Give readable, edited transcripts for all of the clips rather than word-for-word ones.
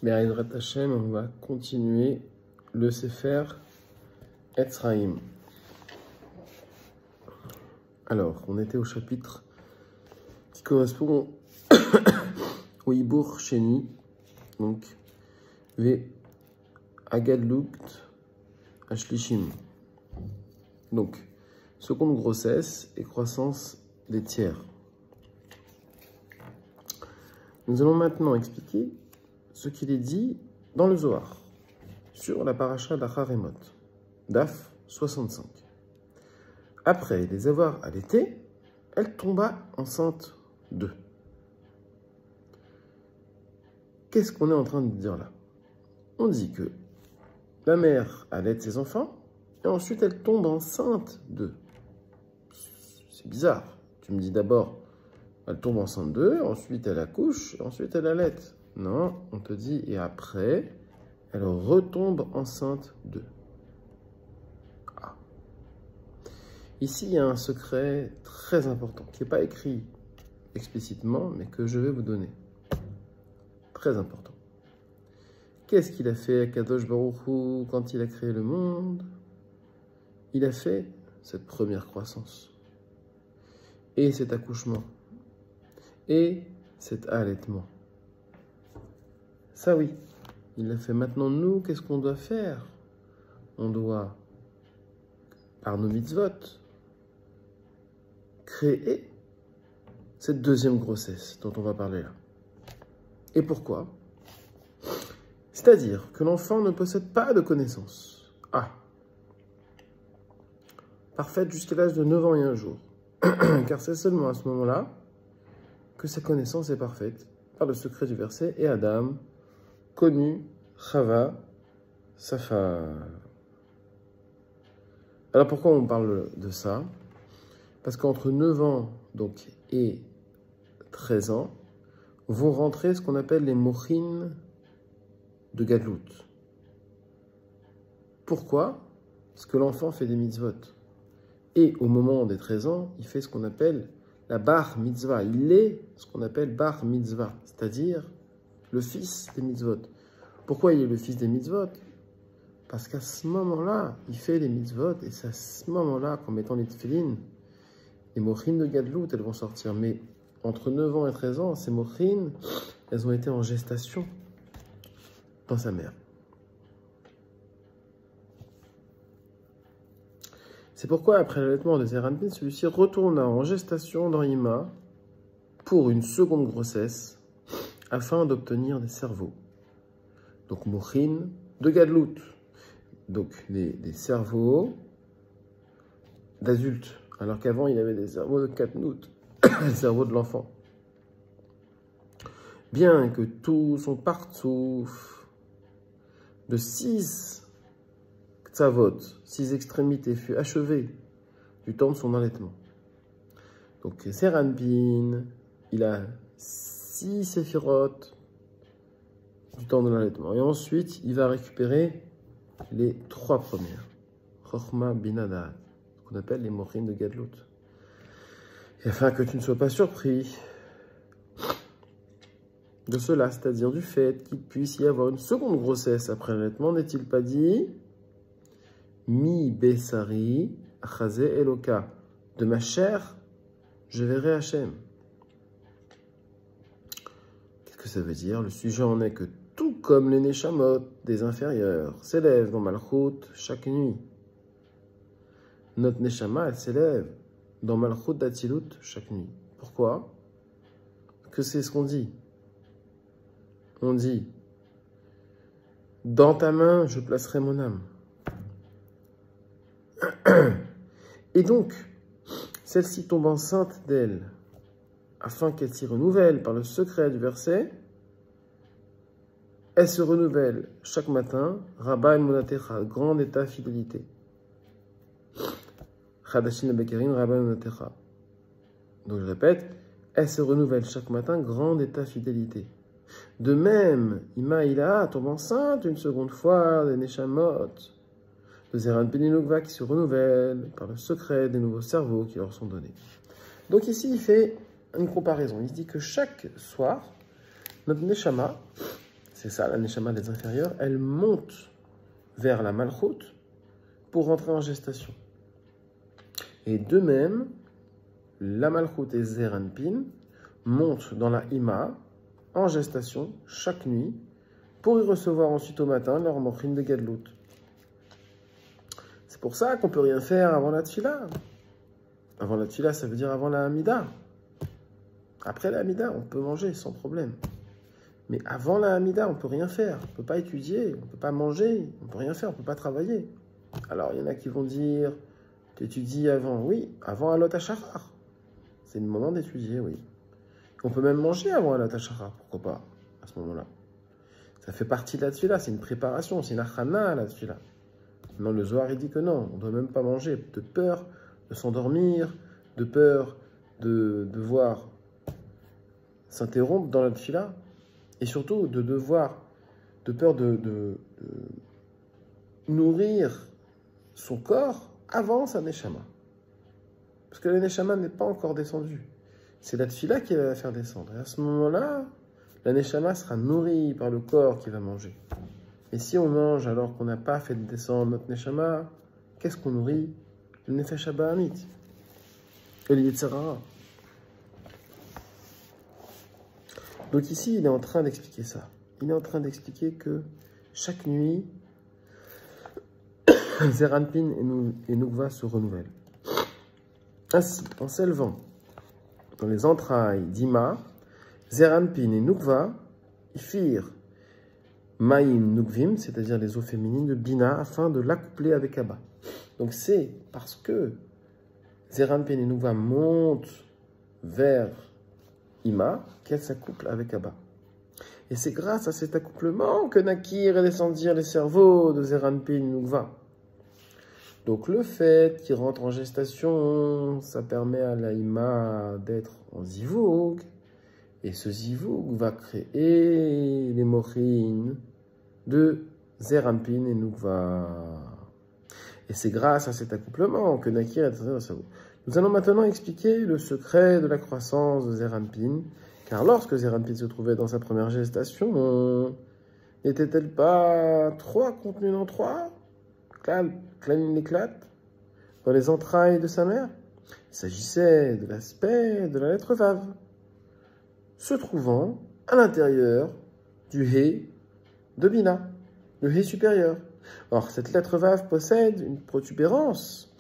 Be'ezrat Hashem, on va continuer le Sefer Etzraïm. Alors, on était au chapitre qui correspond au Ibour Sheni, donc Ve Agadlukt Ashlishim. Donc, seconde grossesse et croissance des tiers. Nous allons maintenant expliquer ce qu'il est dit dans le Zohar sur la paracha d'Acharemot, Daf 65. Après les avoir allaitées, elle tomba enceinte d'eux. Qu'est-ce qu'on est en train de dire là? On dit que la mère allaite ses enfants et ensuite elle tombe enceinte d'eux. C'est bizarre. Tu me dis d'abord, elle tombe enceinte d'eux, ensuite elle accouche, et ensuite elle allaite. Non, on te dit, et après, elle retombe enceinte d'eux. Ah. Ici, il y a un secret très important, qui n'est pas écrit explicitement, mais que je vais vous donner. Très important. Qu'est-ce qu'il a fait à Kadosh Baruch Hu quand il a créé le monde? Il a fait cette première croissance. Et cet accouchement. Et cet allaitement. Ça oui, il l'a fait. Maintenant, nous, qu'est-ce qu'on doit faire? On doit, par nos mitzvot, créer cette deuxième grossesse dont on va parler là. Et pourquoi? C'est-à-dire que l'enfant ne possède pas de connaissances. Ah, parfaite jusqu'à l'âge de 9 ans et 1 jour. Car c'est seulement à ce moment-là que sa connaissance est parfaite par le secret du verset. Et Adam connu Chava, sa femme. Alors pourquoi on parle de ça? Parce qu'entre 9 ans donc, et 13 ans, vont rentrer ce qu'on appelle les mochines de Gadlout. Pourquoi? Parce que l'enfant fait des mitzvot. Et au moment des 13 ans, il fait ce qu'on appelle la bar mitzvah. Il est ce qu'on appelle bar mitzvah, c'est-à-dire le fils des mitzvot. Pourquoi il est le fils des mitzvot? Parce qu'à ce moment-là, il fait les mitzvot, et c'est à ce moment-là qu'en mettant les tefillin, les mochines de Gadlout, elles vont sortir. Mais entre 9 ans et 13 ans, ces mochines, elles ont été en gestation dans sa mère. C'est pourquoi, après l'allaitement de Zeranpin, celui-ci retourna en gestation dans Ima pour une seconde grossesse, afin d'obtenir des cerveaux. Donc, mochin de Gadlout. Donc, des cerveaux d'adultes. Alors qu'avant, il avait des cerveaux de Katnout, les cerveaux de l'enfant. Bien que tout son partsouf de 6 ksavot, 6 extrémités, fut achevé du temps de son allaitement. Donc, Zeranpin, il a 6 séphirotes du temps de l'allaitement. Et ensuite, il va récupérer les 3 premières. Chochma Binada, ce qu'on appelle les mochines de Gadlout. Et afin que tu ne sois pas surpris de cela, c'est-à-dire du fait qu'il puisse y avoir une seconde grossesse après l'allaitement, n'est-il pas dit Mi Besari Achazé Eloka, de ma chair, je verrai Hachem. Qu'est-ce que ça veut dire? Le sujet en est que tout comme les Neshamot des inférieurs s'élèvent dans Malchut chaque nuit, notre Neshama, elle s'élève dans Malchut d'Atzilut chaque nuit. Pourquoi? Que c'est ce qu'on dit. On dit, dans ta main, je placerai mon âme. Et donc, celle-ci tombe enceinte d'elle, afin qu'elle s'y renouvelle par le secret du verset. Elle se renouvelle chaque matin, Rabba et Monatecha, grande état fidélité. Chadashin Bekerin, Rabba et Monatecha. Donc je répète, elle se renouvelle chaque matin, grande état fidélité. De même, Imaïla tombe enceinte une seconde fois des Neshamot, de Zeranpin et Nukva qui se renouvellent par le secret des nouveaux cerveaux qui leur sont donnés. Donc ici, il fait une comparaison. Il se dit que chaque soir, notre Neshama c'est ça, la neshama des inférieurs, elle monte vers la malchoute pour rentrer en gestation. Et de même, la malchoute et Zeranpin montent dans la Ima en gestation chaque nuit pour y recevoir ensuite au matin leur mochin de Gadlut. C'est pour ça qu'on ne peut rien faire avant la Tfila. Avant la Tfila, ça veut dire avant la Hamida. Après la Hamida, on peut manger sans problème. Mais avant la Hamida, on ne peut rien faire. On ne peut pas étudier, on ne peut pas manger, on ne peut rien faire, on ne peut pas travailler. Alors, il y en a qui vont dire, tu étudies avant. Oui, avant Alot HaShachar. C'est le moment d'étudier, oui. On peut même manger avant Alot HaShachar, pourquoi pas, à ce moment-là. Ça fait partie de la Tfila, c'est une préparation, c'est une achana, la Tfila. Non, le Zohar, il dit que non, on ne doit même pas manger, de peur de s'endormir, de peur de devoir s'interrompre dans la Tfila, et surtout de peur de nourrir son corps avant sa neshama. Parce que la neshama n'est pas encore descendue. C'est la Tfila qui va la faire descendre. Et à ce moment-là, la neshama sera nourrie par le corps qui va manger. Et si on mange alors qu'on n'a pas fait descendre notre neshama, qu'est-ce qu'on nourrit? Le nefesh habahamit, et le yetzer hara. Donc ici, il est en train d'expliquer ça. Il est en train d'expliquer que chaque nuit, Zeranpin et Nukva se renouvellent. Ainsi, en s'élevant dans les entrailles d'Ima, Zeranpin et Nukva firent Maïm Nukvim, c'est-à-dire les eaux féminines de Bina, afin de l'accoupler avec Abba. Donc c'est parce que Zeranpin et Nukva montent vers Ima qu'elle s'accouple avec Abba. Et c'est grâce à cet accouplement que naquirent et descendirent les cerveaux de Zeranpin et Nukva. Donc le fait qu'il rentre en gestation, ça permet à la Ima d'être en zivoug. Et ce zivoug va créer les mochines de Zeranpin et Nukva. Et c'est grâce à cet accouplement que naquirent et descendirent les cerveaux. Nous allons maintenant expliquer le secret de la croissance de Zeranpin. Car lorsque Zeranpin se trouvait dans sa première gestation, n'était-elle pas 3 contenus dans 3 Clanine l'éclate dans les entrailles de sa mère. Il s'agissait de l'aspect de la lettre Vav, se trouvant à l'intérieur du He de Bina, le He supérieur. Or, cette lettre Vav possède une protubérance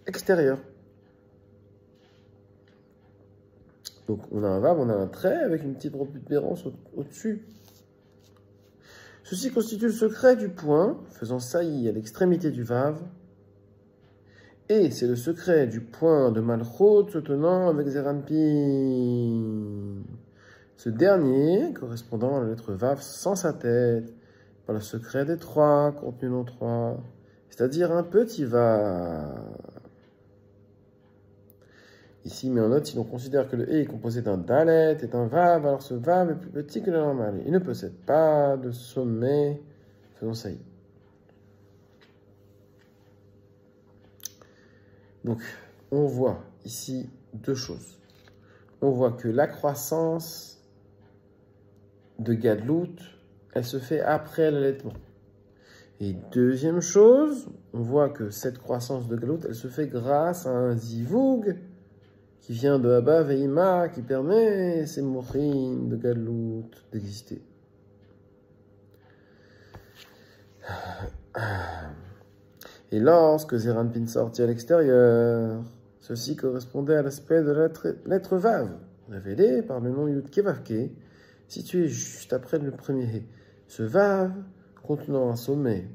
extérieure. Donc, on a un Vav, on a un trait avec une petite protubérance au-dessus. Ceci constitue le secret du point faisant saillie à l'extrémité du Vav. Et c'est le secret du point de Malchut se tenant avec Zeranpin. Ce dernier, correspondant à la lettre Vav sans sa tête, par le secret des 3 contenus dans 3, c'est-à-dire un petit Vav. Ici, mais en note, si l'on considère que le E est composé d'un Dalet et d'un Vav, alors ce Vav est plus petit que le normal. Il ne possède pas de sommet faisant saillie. Donc, on voit ici 2 choses. On voit que la croissance de Gadlut, elle se fait après l'allaitement. Et deuxième chose, on voit que cette croissance de Gadlut, elle se fait grâce à un zivoug qui vient de Abba Veima, qui permet ces mochines de Gadlut d'exister. Et lorsque Zeranpin sortit à l'extérieur, ceci correspondait à l'aspect de la lettre Vav, révélée par le nom Yud Kevavke, situé juste après le premier He. Ce Vav contenant un sommet,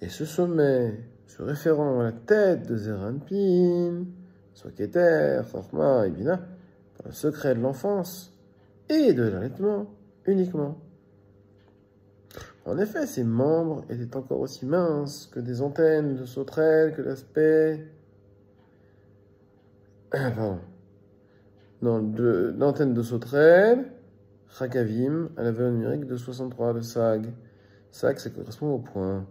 et ce sommet se référant à la tête de Zeranpin, soit Keter, Chorma et Bina, par le secret de l'enfance et de l'allaitement uniquement. En effet, ses membres étaient encore aussi minces que des antennes de sauterelles, que l'aspect... l'antenne de sauterelle, Chagavim, à la valeur numérique de 63 de Sag. Sag, ça correspond au point.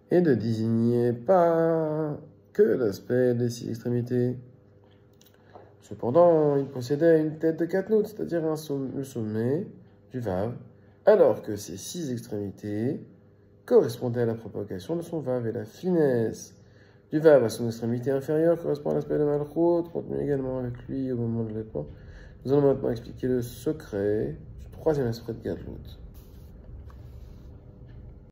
Et ne désignait pas que l'aspect des 6 extrémités. Cependant, il possédait une tête de Katnout, c'est-à-dire le sommet du Vav, alors que ces 6 extrémités correspondaient à la propagation de son vav et la finesse du vav à son extrémité inférieure correspond à l'aspect de Malchut, contenu également avec lui au moment de l'allaitement. Nous allons maintenant expliquer le secret du 3e aspect de Gadlut.